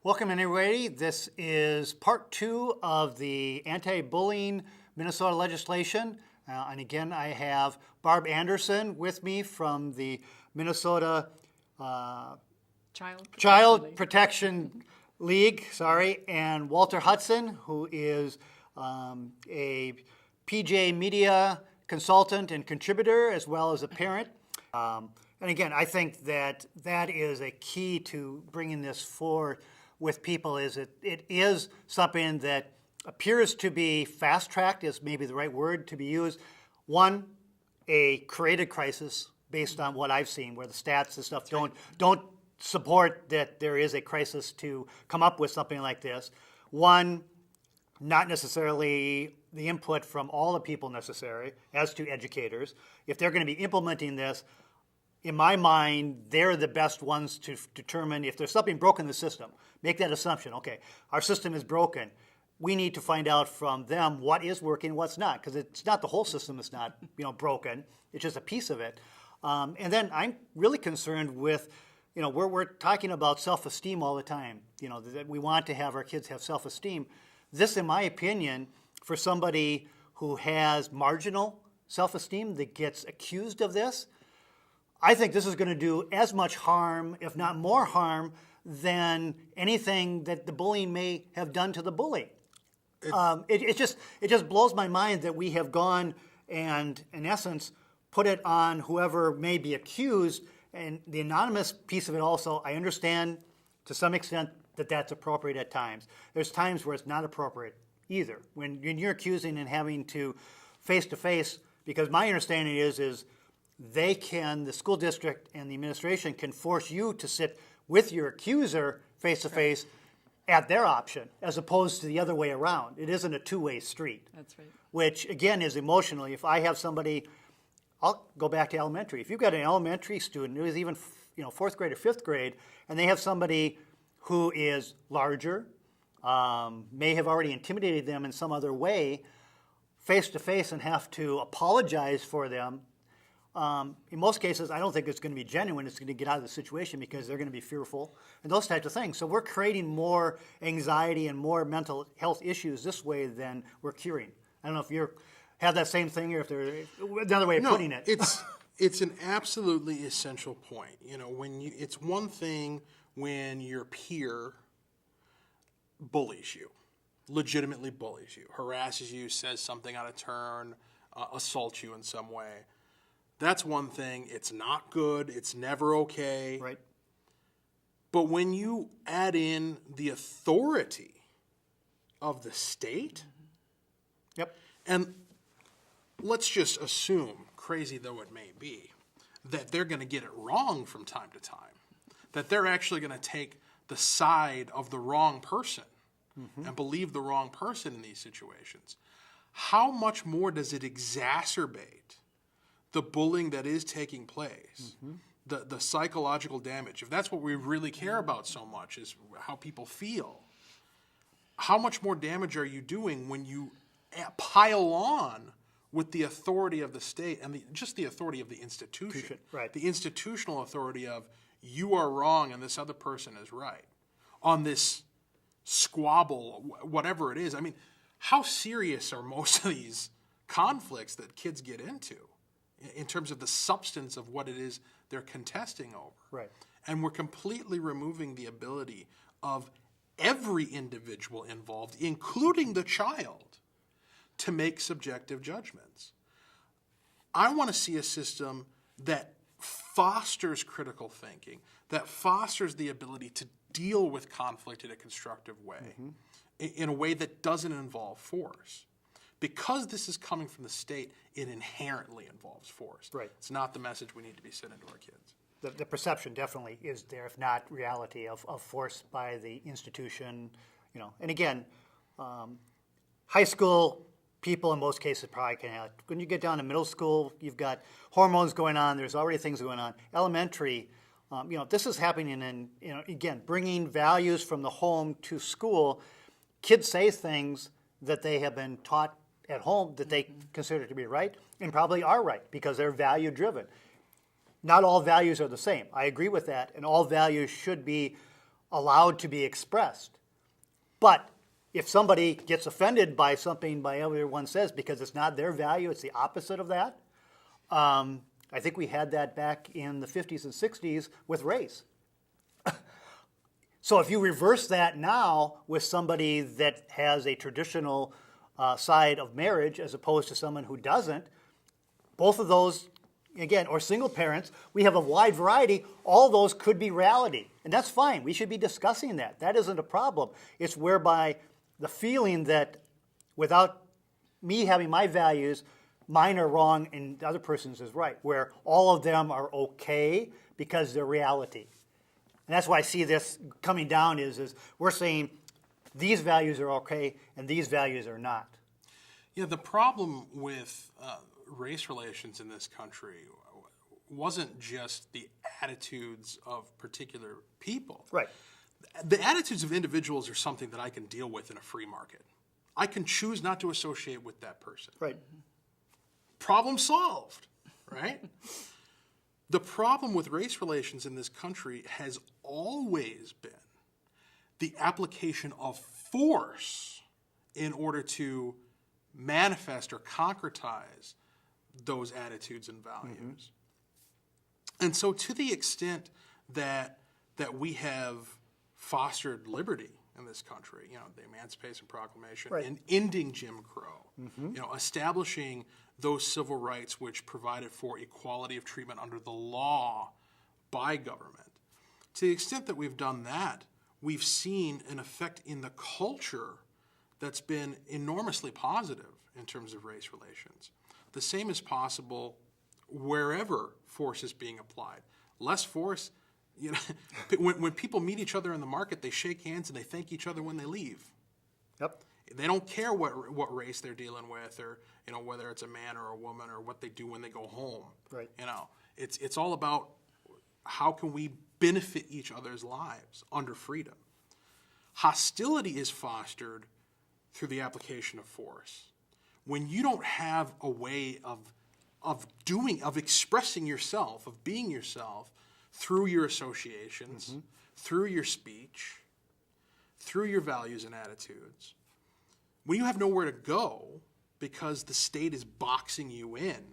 Welcome everybody. This is part 2 of the anti-bullying Minnesota legislation. And again, I have Barb Anderson with me from the Minnesota Child Protection League, and Walter Hudson, who is a PJ Media consultant and contributor, as well as a parent. And again, I think that is a key to bringing this forward with people. Is it is something that appears to be fast-tracked, is maybe the right word to be used. One, a created crisis based on what I've seen, where the stats and stuff don't support that there is a crisis to come up with something like this. One, not necessarily the input from all the people necessary as to educators. If they're going to be implementing this, in my mind, they're the best ones to determine if there's something broken in the system. Make that assumption. Okay, our system is broken. We need to find out from them what is working, what's not, because it's not the whole system that's not broken. It's just a piece of it. And then I'm really concerned with, we're talking about self-esteem all the time. That we want to have our kids have self-esteem. This, in my opinion, for somebody who has marginal self-esteem that gets accused of this, I think this is going to do as much harm, if not more harm, than anything that the bullying may have done to the bully. It just blows my mind that we have gone and, in essence, put it on whoever may be accused. And the anonymous piece of it also, I understand to some extent that that's appropriate at times. There's times where it's not appropriate either. When you're accusing and having to face-to-face, because my understanding is the school district and the administration can force you to sit with your accuser face-to-face at their option, as opposed to the other way around. It isn't a two-way street. That's right. Which, again, is emotionally. If I have somebody, I'll go back to elementary. If you've got an elementary student who is even, fourth grade or fifth grade, and they have somebody who is larger, may have already intimidated them in some other way, face-to-face, and have to apologize for them, in most cases, I don't think it's going to be genuine. It's going to get out of the situation because they're going to be fearful and those types of things. So we're creating more anxiety and more mental health issues this way than we're curing. I don't know if you have that same thing or if there's another way of putting it. It's an absolutely essential point. It's one thing when your peer bullies you, legitimately bullies you, harasses you, says something out of turn, assaults you in some way. That's one thing. It's not good. It's never okay. Right. But when you add in the authority of the state, Yep. And let's just assume, crazy though it may be, that they're going to get it wrong from time to time, that they're actually going to take the side of the wrong person and believe the wrong person in these situations. How much more does it exacerbate the bullying that is taking place, the psychological damage? If that's what we really care about so much, is how people feel, how much more damage are you doing when you pile on with the authority of the state and just the authority of the institution, right. The institutional authority of you are wrong and this other person is right, on this squabble, whatever it is. I mean, how serious are most of these conflicts that kids get into in terms of the substance of what it is they're contesting over? Right. And we're completely removing the ability of every individual involved, including the child, to make subjective judgments. I want to see a system that fosters critical thinking, that fosters the ability to deal with conflict in a constructive way, in a way that doesn't involve force. Because this is coming from the state, it inherently involves force. Right. It's not the message we need to be sending to our kids. The perception definitely is there, if not reality, of force by the institution. And again, high school people in most cases probably can have. When you get down to middle school, you've got hormones going on. There's already things going on. Elementary, this is happening in, again, bringing values from the home to school. Kids say things that they have been taught at home that they consider to be right and probably are right because they're value driven. Not all values are the same. I agree with that, and all values should be allowed to be expressed. But if somebody gets offended by something by everyone says because it's not their value, it's the opposite of that. I think we had that back in the 50s and 60s with race. So if you reverse that now with somebody that has a traditional side of marriage as opposed to someone who doesn't, both of those, again, or single parents, we have a wide variety. All those could be reality. And that's fine. We should be discussing that. That isn't a problem. It's whereby the feeling that without me having my values, mine are wrong and the other person's is right, where all of them are okay because they're reality. And that's why I see this coming down is we're saying these values are okay and these values are not. Yeah, the problem with race relations in this country wasn't just the attitudes of particular people. Right. The attitudes of individuals are something that I can deal with in a free market. I can choose not to associate with that person. Right. Problem solved, right? The problem with race relations in this country has always been the application of force in order to manifest or concretize those attitudes and values. Mm-hmm. And so to the extent that we have fostered liberty in this country, the Emancipation Proclamation, right, and ending Jim Crow, mm-hmm, establishing those civil rights which provided for equality of treatment under the law by government. To the extent that we've done that, we've seen an effect in the culture that's been enormously positive in terms of race relations. The same is possible wherever force is being applied. Less force, when people meet each other in the market, they shake hands and they thank each other when they leave. Yep. They don't care what race they're dealing with, or whether it's a man or a woman, or what they do when they go home. Right. It's all about how can we benefit each other's lives under freedom. Hostility is fostered through the application of force. When you don't have a way of expressing yourself, of being yourself through your associations, mm-hmm, through your speech, through your values and attitudes, when you have nowhere to go because the state is boxing you in,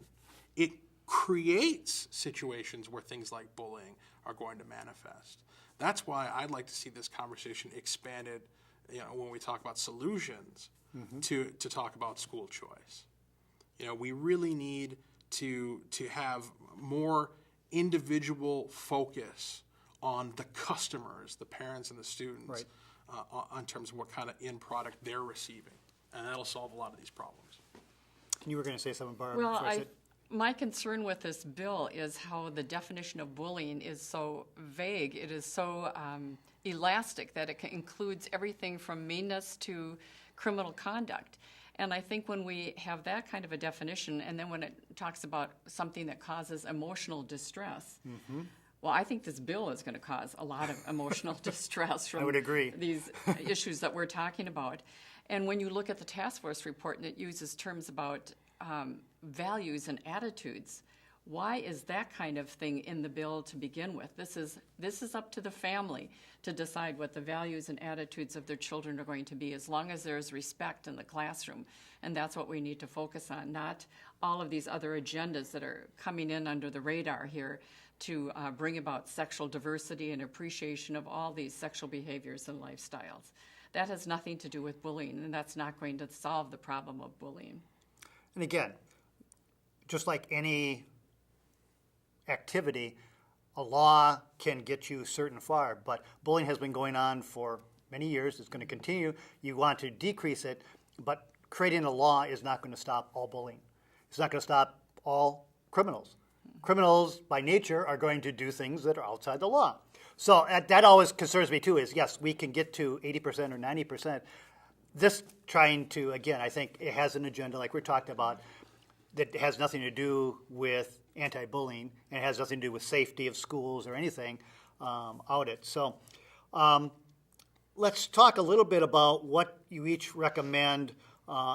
it creates situations where things like bullying are going to manifest. That's why I'd like to see this conversation expanded, when we talk about solutions, mm-hmm, to talk about school choice. We really need to have more individual focus on the customers, the parents and the students, right, in terms of what kind of end product they're receiving. And that'll solve a lot of these problems. You were going to say something, Barb. Well, my concern with this bill is how the definition of bullying is so vague. It is so elastic that it includes everything from meanness to criminal conduct. And I think when we have that kind of a definition, and then when it talks about something that causes emotional distress, mm-hmm, well, I think this bill is going to cause a lot of emotional distress from I would agree. These issues that we're talking about. And when you look at the task force report and it uses terms about values and attitudes, why is that kind of thing in the bill to begin with? This is up to the family to decide what the values and attitudes of their children are going to be, as long as there's respect in the classroom. And that's what we need to focus on, not all of these other agendas that are coming in under the radar here to bring about sexual diversity and appreciation of all these sexual behaviors and lifestyles. That has nothing to do with bullying, and that's not going to solve the problem of bullying. And again, just like any activity, a law can get you certain far, but bullying has been going on for many years. It's going to continue. You want to decrease it, but creating a law is not going to stop all bullying. It's not going to stop all criminals. Criminals, by nature, are going to do things that are outside the law. So that always concerns me, too, is, yes, we can get to 80% or 90%. This trying to, again, I think it has an agenda, like we talked about, that has nothing to do with anti-bullying, and it has nothing to do with safety of schools or anything out it. So let's talk a little bit about what you each recommend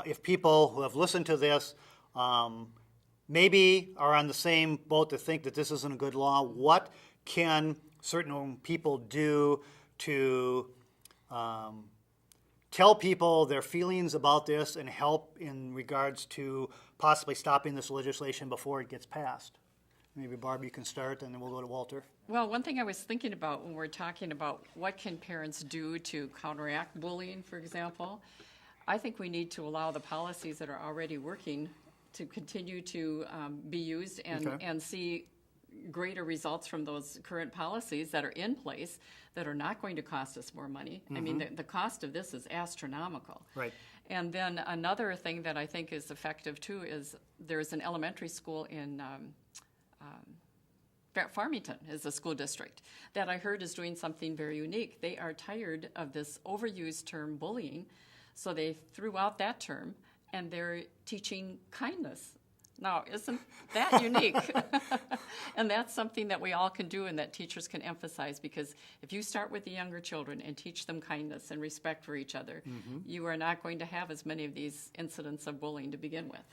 if people who have listened to this maybe are on the same boat to think that this isn't a good law. What can certain people do to tell people their feelings about this and help in regards to possibly stopping this legislation before it gets passed? Maybe Barb, you can start, and then we'll go to Walter. Well, one thing I was thinking about when we're talking about what can parents do to counteract bullying, for example, I think we need to allow the policies that are already working to continue to be used and see greater results from those current policies that are in place that are not going to cost us more money. I mean, the cost of this is astronomical. Right. And then another thing that I think is effective too is there's an elementary school in Farmington is a school district that I heard is doing something very unique. They are tired of this overused term bullying, so they threw out that term and they're teaching kindness. Now, isn't that unique? And that's something that we all can do and that teachers can emphasize, because if you start with the younger children and teach them kindness and respect for each other, you are not going to have as many of these incidents of bullying to begin with.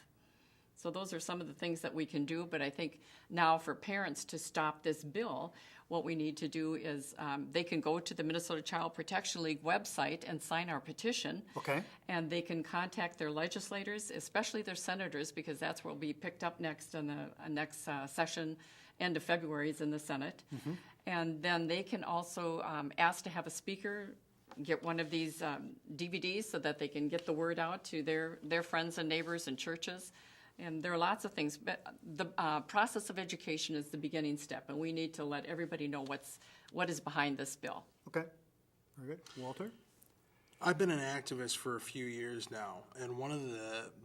So those are some of the things that we can do, but I think now for parents to stop this bill, what we need to do is they can go to the Minnesota Child Protection League website and sign our petition. Okay. And they can contact their legislators, especially their senators, because that's what will be picked up next in the next session, end of February is in the Senate. And then they can also ask to have a speaker get one of these DVDs so that they can get the word out to their friends and neighbors and churches. And there are lots of things, but the process of education is the beginning step, and we need to let everybody know what is behind this bill. Okay. Very good. Walter? I've been an activist for a few years now, and one of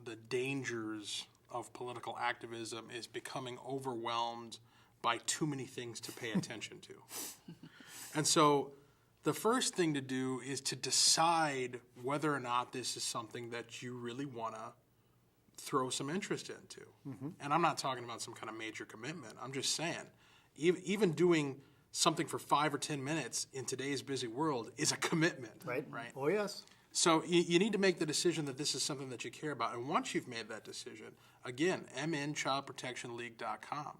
the dangers of political activism is becoming overwhelmed by too many things to pay attention to. And so the first thing to do is to decide whether or not this is something that you really want to throw some interest into. And I'm not talking about some kind of major commitment. I'm just saying, even doing something for 5 or 10 minutes in today's busy world is a commitment. Right. Right. Oh, yes. So you need to make the decision that this is something that you care about. And once you've made that decision, again, mnchildprotectionleague.com.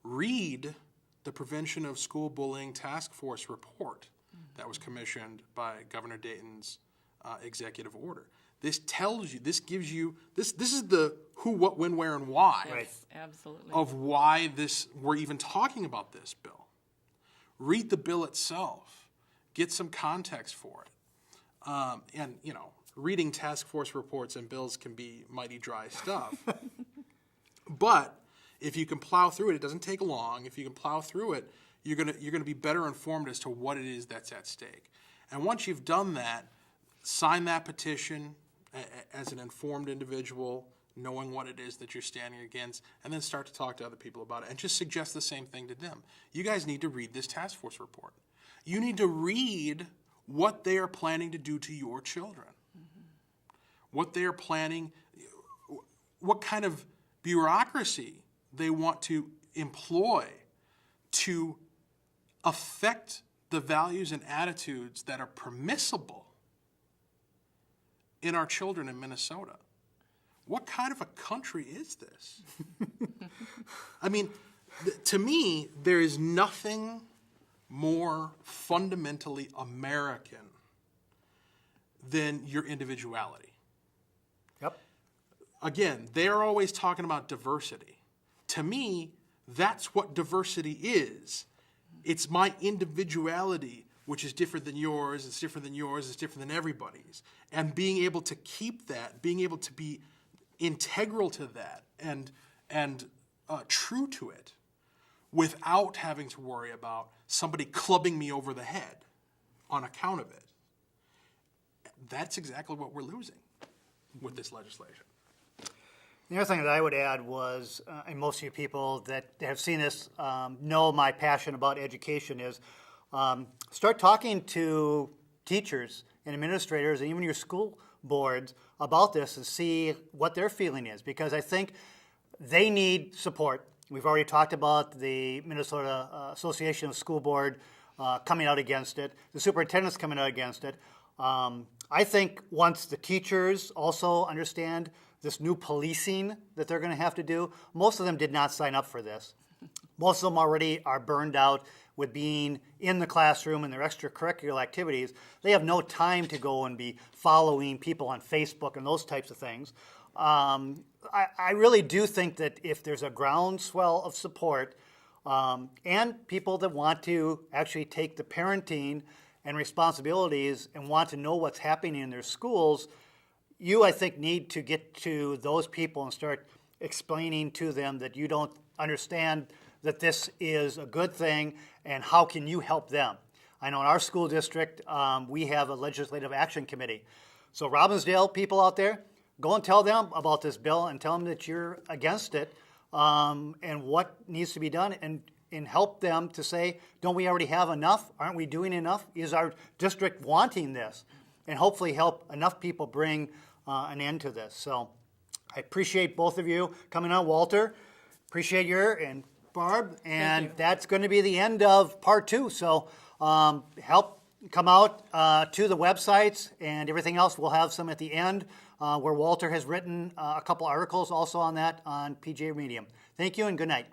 Read the Prevention of School Bullying Task Force report that was commissioned by Governor Dayton's executive order. This tells you, this gives you, this is the who, what, when, where, and why Yes, absolutely. of why we're even talking about this bill. Read the bill itself. Get some context for it. And, reading task force reports and bills can be mighty dry stuff. But if you can plow through it, it doesn't take long. If you can plow through it, you're gonna be better informed as to what it is that's at stake. And once you've done that, sign that petition as an informed individual, knowing what it is that you're standing against, and then start to talk to other people about it and just suggest the same thing to them. You guys need to read this task force report. You need to read what they are planning to do to your children. What they are planning, what kind of bureaucracy they want to employ to affect the values and attitudes that are permissible in our children in Minnesota. What kind of a country is this? I mean, to me, there is nothing more fundamentally American than your individuality. Yep. Again, they're always talking about diversity. To me, that's what diversity is. It's my individuality, which is different than yours, it's different than yours, it's different than everybody's. And being able to keep that, being able to be integral to that and true to it without having to worry about somebody clubbing me over the head on account of it. That's exactly what we're losing with this legislation. The other thing that I would add was, and most of you people that have seen this know my passion about education is, start talking to teachers and administrators and even your school boards about this and see what their feeling is, because I think they need support. We've already talked about the Minnesota Association of School Board coming out against it, the superintendent's coming out against it. I think once the teachers also understand this new policing that they're going to have to do, most of them did not sign up for this. Most of them already are burned out with being in the classroom and their extracurricular activities. They have no time to go and be following people on Facebook and those types of things. I really do think that if there's a groundswell of support and people that want to actually take the parenting and responsibilities and want to know what's happening in their schools, you, I think, need to get to those people and start explaining to them that you don't understand that this is a good thing and how can you help them. I know in our school district, we have a legislative action committee. So Robbinsdale people out there, go and tell them about this bill and tell them that you're against it and what needs to be done and help them to say, don't we already have enough? Aren't we doing enough? Is our district wanting this? And hopefully help enough people bring an end to this. So I appreciate both of you coming on. Walter, appreciate your, and Barb, and that's going to be the end of part 2. So help come out to the websites and everything else. We'll have some at the end where Walter has written a couple articles also on that on PJ Medium. Thank you and good night.